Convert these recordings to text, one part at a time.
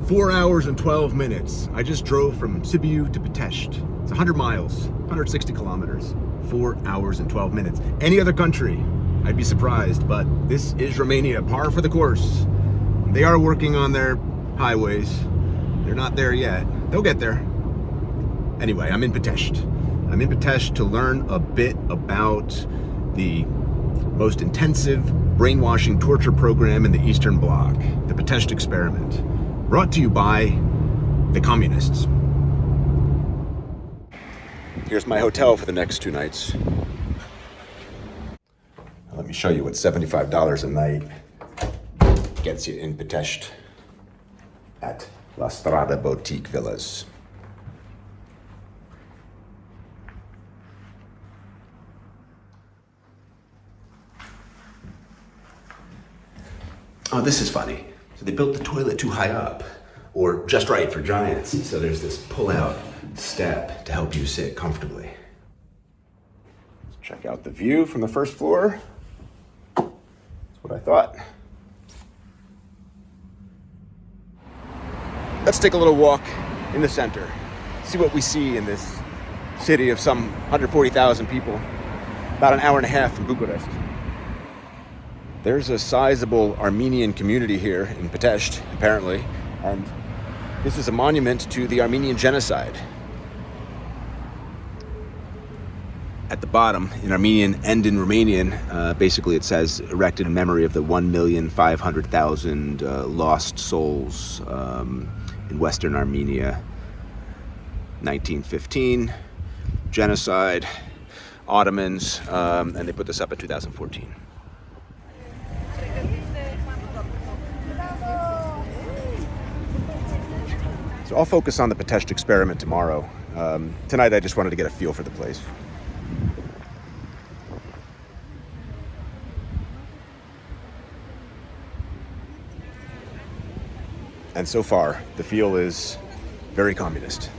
4 hours and 12 minutes. I just drove from Sibiu to Pitești. It's 100 miles, 160 kilometers, 4 hours and 12 minutes. Any other country, I'd be surprised, but this is Romania, par for the course. They are working on their highways. They're not there yet. They'll get there. Anyway, I'm in Pitești. I'm in Pitești to learn a bit about the most intensive brainwashing torture program in the Eastern Bloc, the Pitești experiment, brought to you by the communists. Here's my hotel for the next 2 nights. Let me show you what $75 a night gets you in Pitești at La Strada Boutique Villas. Oh, this is funny. So they built the toilet too high up, or just right for giants. So there's this pull-out step to help you sit comfortably. Let's check out the view from the first floor. That's what I thought. Let's take a little walk in the center. See what we see in this city of some 140,000 people, about an hour and a half from Bucharest. There's a sizable Armenian community here in Pitești, apparently, and this is a monument to the Armenian genocide. At the bottom, in Armenian and in Romanian, basically it says, erected in memory of the 1,500,000 lost souls in Western Armenia, 1915, genocide, Ottomans, and they put this up in 2014. So I'll focus on the Pitești experiment tomorrow. Tonight I just wanted to get a feel for the place. And so far, the feel is very communist.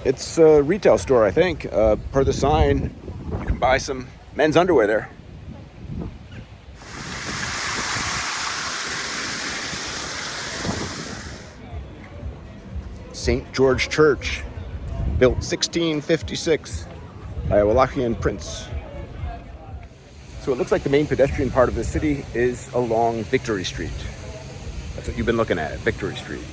It's a retail store, I think. Per the sign, you can buy some men's underwear there. St. George Church, built 1656 by a Wallachian prince. So it looks like the main pedestrian part of the city is along Victory Street. That's what you've been looking at, Victory Street.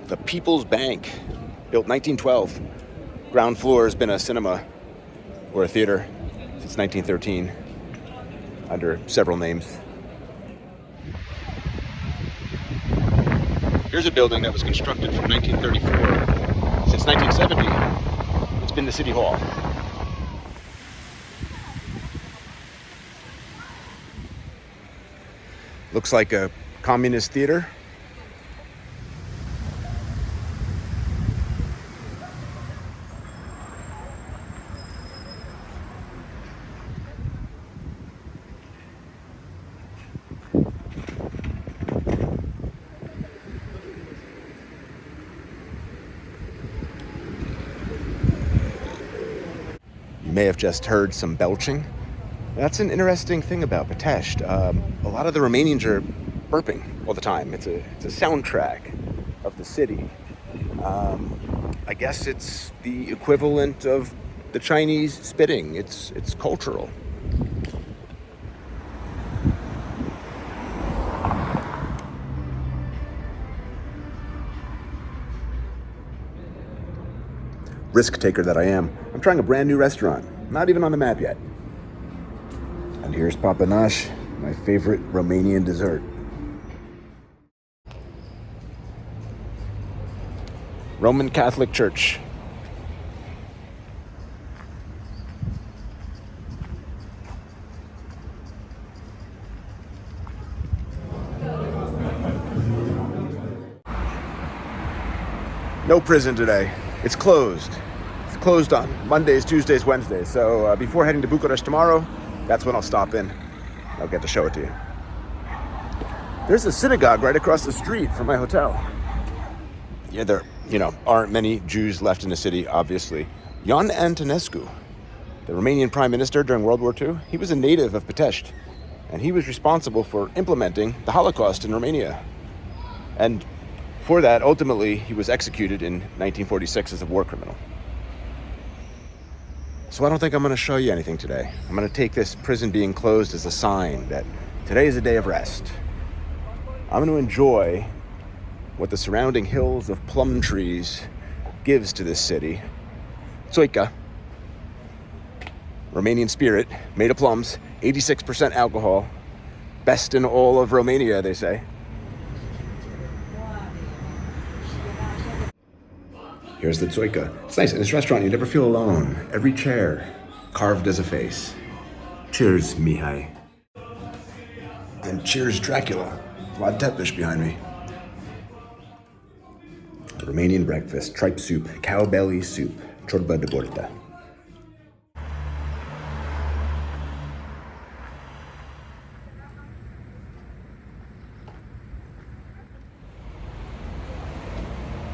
The People's Bank, built 1912. Ground floor has been a cinema or a theater since 1913, under several names. Here's a building that was constructed from 1934. Since 1970, it's been the City Hall. Looks like a communist theater. You may have just heard some belching. That's an interesting thing about Pitești. A lot of the Romanians are burping all the time. It's a soundtrack of the city. I guess it's the equivalent of the Chinese spitting. It's cultural. Risk taker that I am. I'm trying a brand new restaurant, not even on the map yet. And here's papanash, my favorite Romanian dessert. Roman Catholic Church. No prison today. It's closed. It's closed on Mondays, Tuesdays, Wednesdays. So before heading to Bucharest tomorrow, that's when I'll stop in. I'll get to show it to you. There's a synagogue right across the street from my hotel. Yeah, there, aren't many Jews left in the city, obviously. Ion Antonescu, the Romanian prime minister during World War II, he was a native of Pitești, and he was responsible for implementing the Holocaust in Romania. And for that, ultimately, he was executed in 1946 as a war criminal. So I don't think I'm going to show you anything today. I'm going to take this prison being closed as a sign that today is a day of rest. I'm going to enjoy what the surrounding hills of plum trees gives to this city. Tsoika, Romanian spirit, made of plums, 86% alcohol, best in all of Romania, they say. Here's the Tsoika. It's nice. In this restaurant, you never feel alone. Every chair carved as a face. Cheers, Mihai. And cheers, Dracula. Vlad Tepes behind me. Romanian breakfast, tripe soup, cow belly soup, ciorba de borta.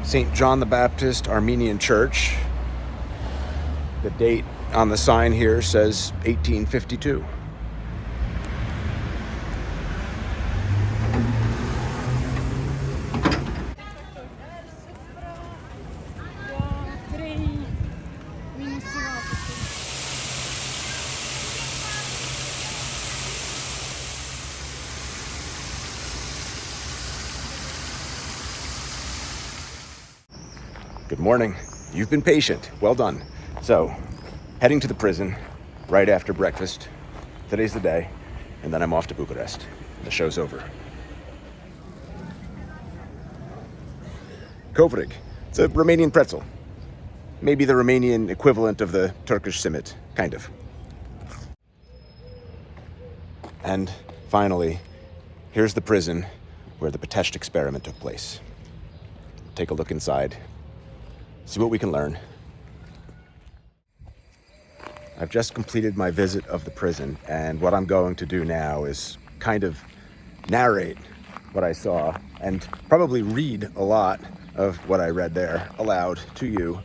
St. John the Baptist Armenian Church. The date on the sign here says 1852. Good morning. You've been patient. Well done. So, heading to the prison right after breakfast. Today's the day, and then I'm off to Bucharest. The show's over. Kovrik. It's a Romanian pretzel. Maybe the Romanian equivalent of the Turkish simit, kind of. And finally, here's the prison where the Pitești experiment took place. Take a look inside. See what we can learn. I've just completed my visit of the prison, and what I'm going to do now is kind of narrate what I saw and probably read a lot of what I read there aloud to you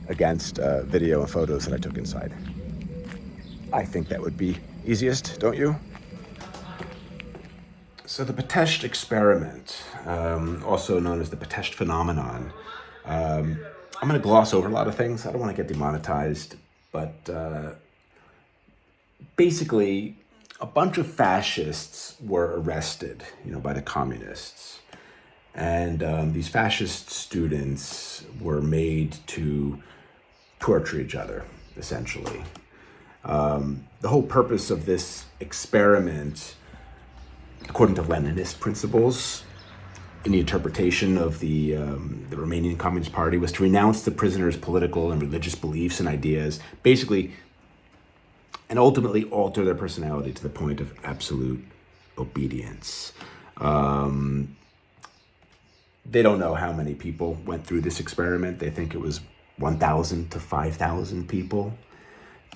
against video and photos that I took inside. I think that would be easiest, don't you? So the Pitești experiment, also known as the Pitești Phenomenon, I'm going to gloss over a lot of things. I don't want to get demonetized, but basically a bunch of fascists were arrested, by the communists. And these fascist students were made to torture each other, essentially. The whole purpose of this experiment, according to Leninist principles, in the interpretation of the Romanian Communist Party, was to renounce the prisoners' political and religious beliefs and ideas, basically, and ultimately alter their personality to the point of absolute obedience. They don't know how many people went through this experiment. They think it was 1,000 to 5,000 people.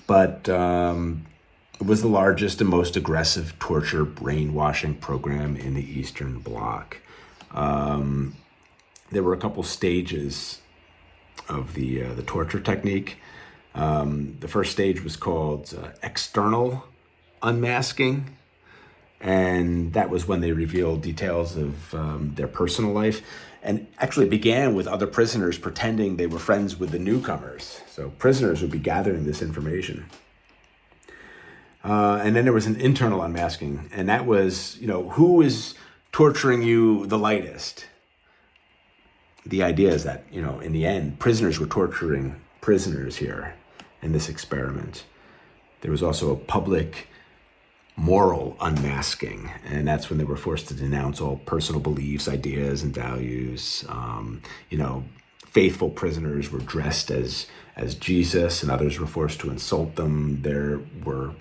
But it was the largest and most aggressive torture brainwashing program in the Eastern Bloc. There were a couple stages of the torture technique. The first stage was called external unmasking, and that was when they revealed details of their personal life, and actually began with other prisoners pretending they were friends with the newcomers. So prisoners would be gathering this information. And then there was an internal unmasking, and that was, who is torturing you the lightest? The idea is that, in the end, prisoners were torturing prisoners here in this experiment. There was also a public moral unmasking, and that's when they were forced to denounce all personal beliefs, ideas, and values, faithful prisoners were dressed as Jesus, and others were forced to insult them. There were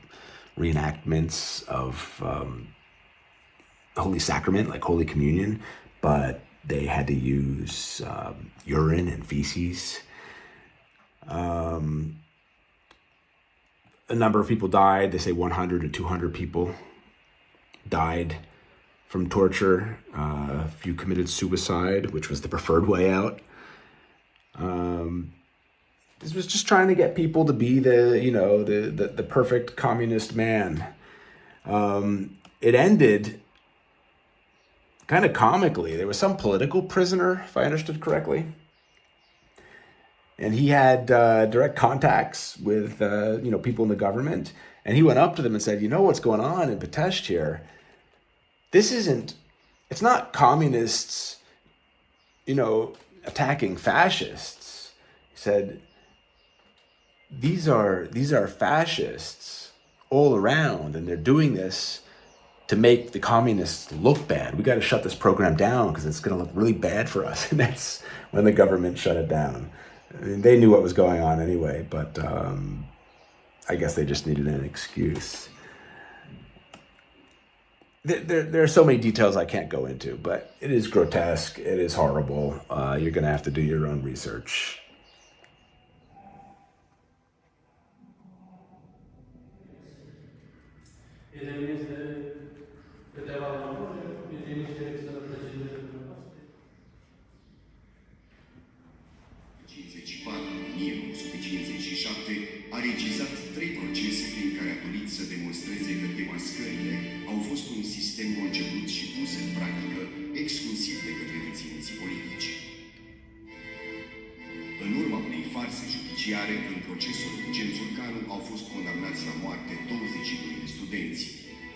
reenactments of the Holy Sacrament, like Holy Communion, but they had to use urine and feces. A number of people died. They say 100 to 200 people died from torture. A few committed suicide, which was the preferred way out. This was just trying to get people to be the perfect communist man. It ended kind of comically. There was some political prisoner, if I understood correctly, and he had direct contacts with people in the government, and he went up to them and said, "You know what's going on in Pitești here? It's not communists, attacking fascists." He said, these are fascists all around, and they're doing this to make the communists look bad. We got to shut this program down because it's going to look really bad for us. And that's when the government shut it down. I mean, they knew what was going on anyway, but I guess they just needed an excuse. There are so many details I can't go into, but it is grotesque. It is horrible. You're going to have to do your own research. A regizat 3 procese prin care a dorit să demonstreze că demascările au fost un sistem conceput și pus în practică exclusiv de către deținuții politici. În urma unei farse judiciare, în procesul Urgeș-County au fost condamnați la moarte 22 de studenți,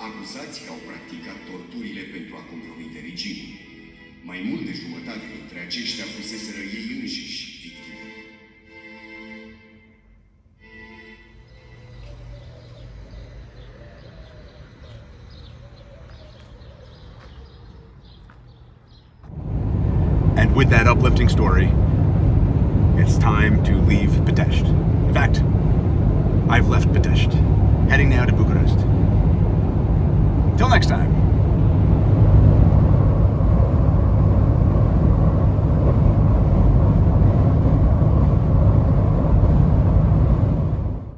acuzați că au practicat torturile pentru a compromite regimul. Mai mult de jumătate dintre aceștia fuseseră ei înșiși victime. And with that uplifting story, it's time to leave Pitești. In fact, I've left Pitești, heading now to Bucharest. Till next time.